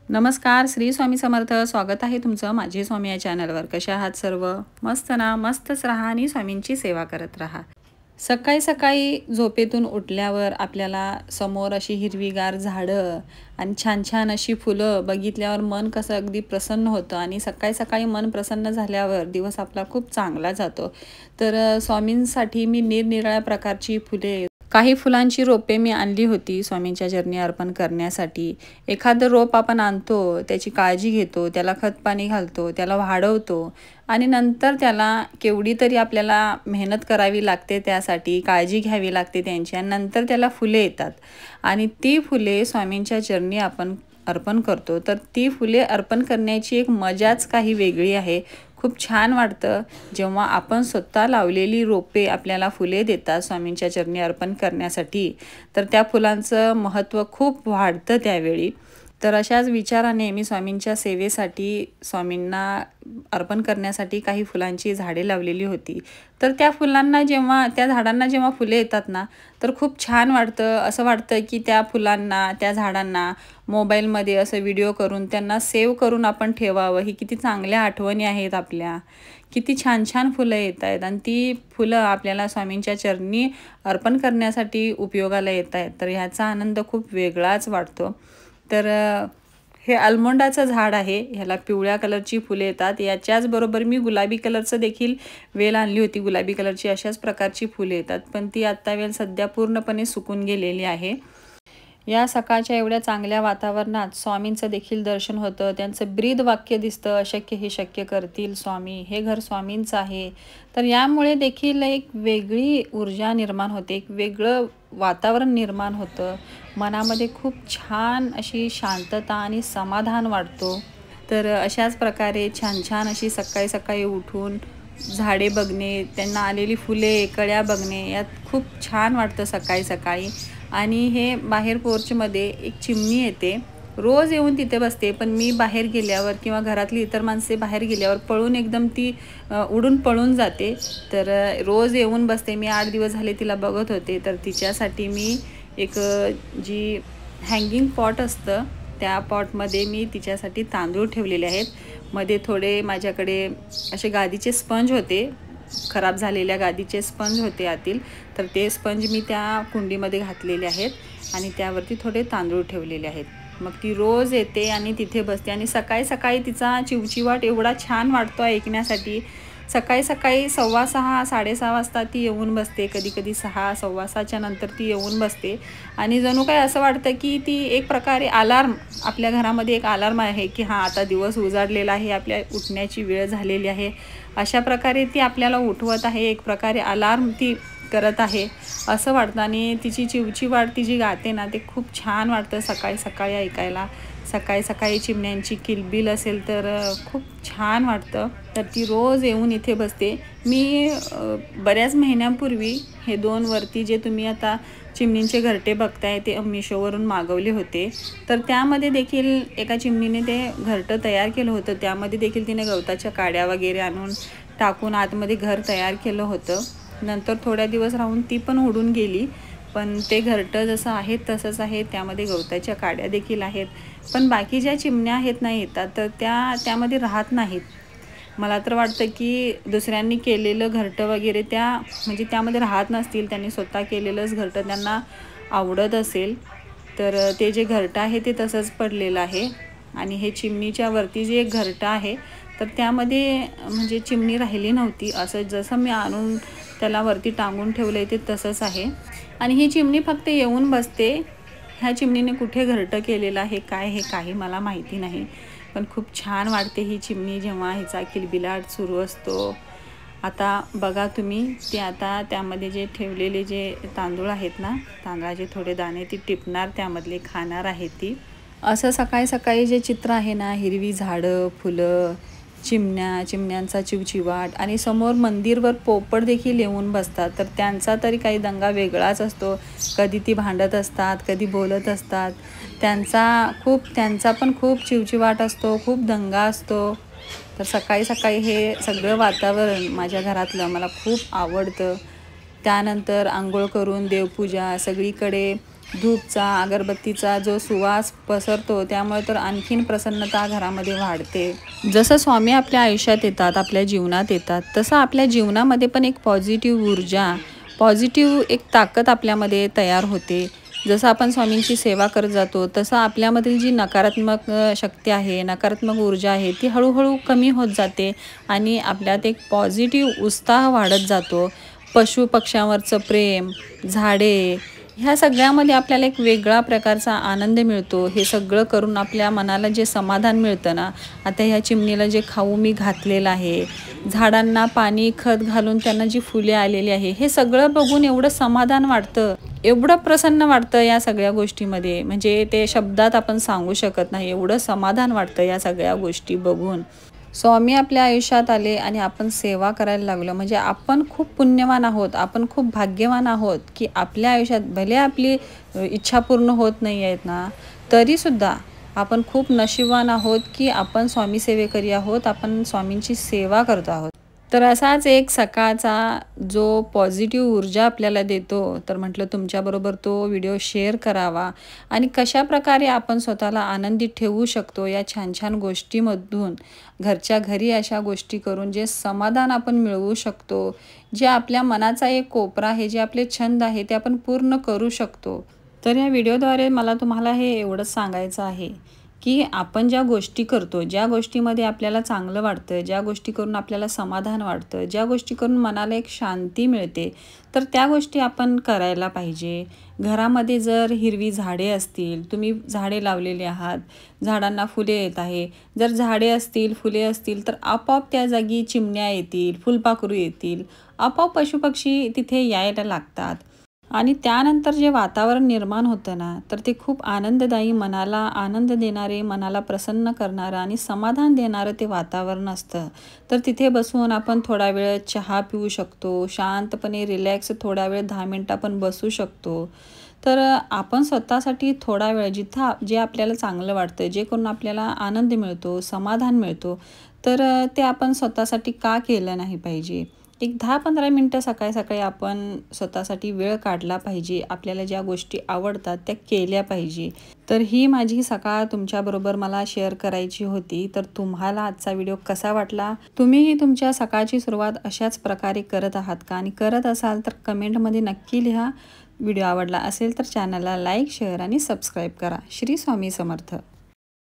नमस्कार, श्री स्वामी समर्थ. स्वागत आहे तुमचं माझे स्वामी या चॅनलवर. कशा आहात सर्व? मस्त ना? मस्तच राहा आणि स्वामींची सेवा करत राहा. सकाळी सकाळी झोपेतून उठल्यावर आपल्याला समोर अशी हिरवीगार झाडं आणि छान छान अशी फुलं बघितल्यावर मन कसं अगदी प्रसन्न होतं आणि सकाळी सकाळी मन प्रसन्न झाल्यावर दिवस आपला खूप चांगला जातो. तर स्वामींसाठी मी निरनिराळ्या प्रकारची फुले, काही फुलांची रोपे मी आणली होती स्वामींच्या चरणी अर्पण करण्यासाठी. एखादं रोप आपण आणतो, त्याची काळजी घेतो, त्याला खतपाणी घालतो, त्याला वाढवतो आणि नंतर त्याला केवढी तरी आपल्याला मेहनत करावी लागते, त्यासाठी काळजी घ्यावी लागते त्यांची आणि नंतर त्याला फुले येतात आणि ती फुले स्वामींच्या चरणी आपण अर्पण करतो. तर ती फुले अर्पण करण्याची एक मजाच काही वेगळी आहे. खूप छान वाटतं जेव्हा आपण स्वतः लावलेली रोपे आपल्याला फुले देतात स्वामींच्या चरणी अर्पण करण्यासाठी. तर त्या फुलांचं महत्त्व खूप वाढतं त्यावेळी. तर अशाच विचाराने मी स्वामींच्या सेवेसाठी, स्वामींना अर्पण करण्यासाठी काही फुलांची झाडे लावलेली होती. तर त्या फुलांना जेव्हा, त्या झाडांना जेव्हा फुले येतात ना, तर खूप छान वाटतं. असं वाटतं की त्या फुलांना, त्या झाडांना मोबाईलमध्ये असं व्हिडिओ करून त्यांना सेव्ह करून आपण ठेवावं. ही किती चांगल्या आठवणी आहेत आपल्या. किती छान छान फुलं येत आहेत आणि ती फुलं आपल्याला स्वामींच्या चरणी अर्पण करण्यासाठी उपयोगाला येत आहेत. तर ह्याचा आनंद खूप वेगळाच वाटतो. तर हे आल्मोंडाचं झाड आहे. ह्याला पिवळ्या कलरची फुले येतात. याच्याचबरोबर मी गुलाबी कलरचं देखील वेल आणली होती. गुलाबी कलरची अशाच प्रकारची फुले येतात, पण ती आत्ता वेल सध्या पूर्णपणे सुकून गेलेली आहे. या सकाळच्या एवढ्या चांगल्या वातावरणात स्वामींचं देखील दर्शन होतं. त्यांचं ब्रीद वाक्य दिसतं, अशक्य हे शक्य करतील स्वामी, हे घर स्वामींचं आहे. तर यामुळे देखील एक वेगळी ऊर्जा निर्माण होते, एक वेगळं वातावरण निर्माण होतं. मनामध्ये खूप छान अशी शांतता आणि समाधान वाटतो. तर अशाच प्रकारे छान छान अशी सकाळी सकाळी उठून झाडे बघणे, त्यांना आलेली फुले, कळ्या बघणे, यात खूप छान वाटतं सकाळी सकाळी. आणि हे बाहेर पोर्चमध्ये एक चिमणी येते. रोज येऊन तिथे बसते, पण मी बाहेर गेल्यावर किंवा घरातली इतर माणसे बाहेर गेल्यावर पळून एकदम ती उडून पळून जाते. तर रोज येऊन बसते. मी 8 दिवस झाले तिला बघत होते. तर तिच्यासाठी मी एक जी हँगिंग पॉट असतं, त्या पॉटमध्ये मी तिच्यासाठी तांदूळ ठेवलेले आहेत. मध्ये थोडे माझ्याकडे असे गादीचे स्पंज होते, खराब झालेल्या गादीचे स्पंज होते आतील. तर ते स्पंज मी त्या कुंडीमध्ये घातलेले आहेत आणि त्यावरती थोडे तांदूळ ठेवलेले आहेत. मग ती रोज येते आणि तिथे बसते आणि सकाळी सकाळी तिचा चिवचिवाट एवढा छान वाटतो ऐकण्यासाठी. सकाळी सकाळी 6:15 6:30 वाजता ती येऊन बसते. कधी कधी 6 6:15च्या नंतर ती येऊन बसते आणि जणू काय असं वाटतं की ती एक प्रकारे अलार्म, आपल्या घरामध्ये एक अलार्म आहे की हां, आता दिवस उजाडलेला आहे, आपल्या उठण्याची वेळ झालेली आहे. अशा प्रकारे ती आपल्याला उठवत आहे, एक प्रकारे अलार्म ती करत आहे असं वाटतं. आणि तिची चिवचिवाट, ती जी गाते ना, ते खूप छान वाटतं सकाळी सकाळी ऐकायला. सकाळी सकाळी चिमण्यांची किलबिल असेल तर खूप छान वाटतं. तर ती रोज येऊन इथे बसते. मी बऱ्याच महिन्यांपूर्वी हे 2 वरती जे तुम्ही आता चिमणींचे घरटे बघताय ते मिशोवरून मागवले होते. तर त्यामध्ये देखील एका चिमणीने ते घरटं तयार केलं होतं. त्यामध्ये देखील तिने गवताच्या काड्या वगैरे आणून टाकून आतमध्ये घर तयार केलं होतं. नंतर थोड्या दिवस राहून ती पण उडून गेली. पण ते घरटं जसं आहे तसंच आहे. त्यामध्ये गवताच्या काड्या देखील आहेत. पण बाकी ज्या चिमण्या आहेत ना येतात, तर त्यामध्ये राहत नाहीत. मला तर वाटतं की दुसऱ्यांनी केलेलं घरटं वगैरे म्हणजे त्यामध्ये राहत नसतील. त्यांनी स्वतः केलेलंच घरटं त्यांना आवडत असेल. तर ते जे घरटं आहे ते तसंच पडलेलं आहे. आणि हे चिमणीच्या वरती जे एक घरटं आहे, तर त्यामध्ये म्हणजे चिमणी राहिली नव्हती. असं जसं मी आणून त्याला वरती टांगून ठेवलं आहे ते तसंच आहे. आणि ही चिमणी फक्त येऊन बसते. ह्या चिमणीने कुठे घरटं केलेलं आहे काय, हे काही मला माहिती नाही. पण खूप छान वाटते ही चिमणी जेव्हा हिचा किलबिलाट सुरू असतो. आता बघा तुम्ही, ते आता त्यामध्ये जे ठेवलेले जे तांदूळ आहेत ना, तांदळाचे थोडे दाणे ती टिपणार, त्यामधले खाणार आहे ती. असं सकाळी सकाळी जे चित्र आहे ना, हिरवी झाडं, फुलं, चिमण्यांचा चिवचिवाट आणि समोर मंदिरवर पोपट देखील येऊन बसतात. तर त्यांचा तरी काही दंगा वेगळाच असतो. कधी ती भांडत असतात, कधी बोलत असतात. त्यांचा पण खूप चिवचिवाट असतो, खूप दंगा असतो. तर सकाळी सकाळी हे सगळं वातावरण माझ्या घरातलं मला खूप आवडतं. त्यानंतर आंघोळ करून देवपूजा, सगळीकडे धूपचा, अगरबत्तीचा जो सुवास पसरतो त्यामुळे तर आणखीन प्रसन्नता घरामध्ये वाढते. जसं स्वामी आपल्या आयुष्यात येतात, आपल्या जीवनात येतात, तसं आपल्या जीवनामध्ये पण एक पॉझिटिव्ह ऊर्जा, पॉझिटिव्ह एक ताकद आपल्यामध्ये तयार होते. जसं आपण स्वामींची सेवा करत जातो तसं आपल्यामधील जी नकारात्मक शक्ती आहे, नकारात्मक ऊर्जा आहे, ती हळूहळू कमी होत जाते आणि आपल्यात एक पॉझिटिव्ह उत्साह वाढत जातो. पशुपक्ष्यांवरचं प्रेम, झाडे, ह्या सगळ्यामध्ये आपल्याला एक वेगळा प्रकारचा आनंद मिळतो. हे सगळं करून आपल्या मनाला जे समाधान मिळतं ना, आता ह्या चिमणीला जे खाऊ मी घातलेलं आहे, झाडांना पाणी, खत घालून त्यांना जी फुले आलेली आहे, हे सगळं बघून एवढं समाधान वाटतं, एवढं प्रसन्न वाटतं या सगळ्या गोष्टीमध्ये, म्हणजे ते शब्दात आपण सांगू शकत नाही. एवढं समाधान वाटतं या सगळ्या गोष्टी बघून. स्वामी आपल्या आयुष्यात आले आणि आपण सेवा करायला लागलो म्हणजे आपण खूप पुण्यवान आहोत, आपण खूप भाग्यवान आहोत की आपल्या आयुष्यात भले आपली इच्छा पूर्ण होत नाही आहेत ना, तरीसुद्धा आपण खूप नशीबवान आहोत की आपण स्वामी सेवेकरी आहोत, आपण स्वामींची सेवा करतो आहोत. तर असाच एक सकाळचा जो पॉझिटिव्ह ऊर्जा आपल्याला देतो, तर म्हटलं तुमच्याबरोबर तो व्हिडिओ शेअर करावा आणि कशाप्रकारे आपण स्वतःला आनंदित ठेवू शकतो या छान छान गोष्टीमधून, घरच्या घरी अशा गोष्टी करून जे समाधान आपण मिळवू शकतो, जे आपल्या मनाचा एक कोपरा आहे, जे आपले छंद आहे ते आपण पूर्ण करू शकतो. तर या व्हिडिओद्वारे मला तुम्हाला हे एवढंच सांगायचं आहे की आपण ज्या गोष्टी करतो, ज्या गोष्टीमध्ये आपल्याला चांगलं वाटतं, ज्या गोष्टी करून आपल्याला समाधान वाटतं, ज्या गोष्टी करून मनाला एक शांती मिळते, तर त्या गोष्टी आपण करायला पाहिजे. घरामध्ये जर हिरवी झाडे असतील, तुम्ही झाडे लावलेली आहात, झाडांना फुले येत आहे, जर झाडे असतील, फुले असतील, तर आपोआप त्या जागी चिमण्या येतील, फुलपाखरू येतील, आपोआप पशुपक्षी तिथे यायला लागतात. आणि त्यानंतर जे वातावरण निर्माण होतं ना, तर ते खूप आनंददायी, मनाला आनंद देणारे, मनाला प्रसन्न करणारं आणि समाधान देणारं ते वातावरण असतं. तर तिथे बसून आपण थोडा वेळ चहा पिऊ शकतो, शांतपणे रिलॅक्स थोडा वेळ 10 मिनिटं आपण बसू शकतो. तर आपण स्वतःसाठी थोडा वेळ जिथं जे आपल्याला चांगलं वाटतं, जे करून आपल्याला आनंद मिळतो, समाधान मिळतो, तर ते आपण स्वतःसाठी का केलं नाही पाहिजे. एक 10-15 मिनटं सकाळी-सकाळी आपण स्वतःसाठी वेळ काढला पाहिजे. आपल्याला ज्या गोष्टी आवडतात त्या केल्या पाहिजे. तर ही माझी सकाळ तुमच्याबरोबर मला शेअर करायची होती. तर तुम्हाला आजचा व्हिडिओ कसा वाटला? तुम्हीही तुमच्या सकाळची सुरुवात अशाच प्रकारे करत आहात का? आणि करत असाल तर कमेंटमध्ये नक्की लिहा. व्हिडिओ आवडला असेल तर चॅनलला लाईक, शेअर आणि सबस्क्राईब करा. श्री स्वामी समर्थ.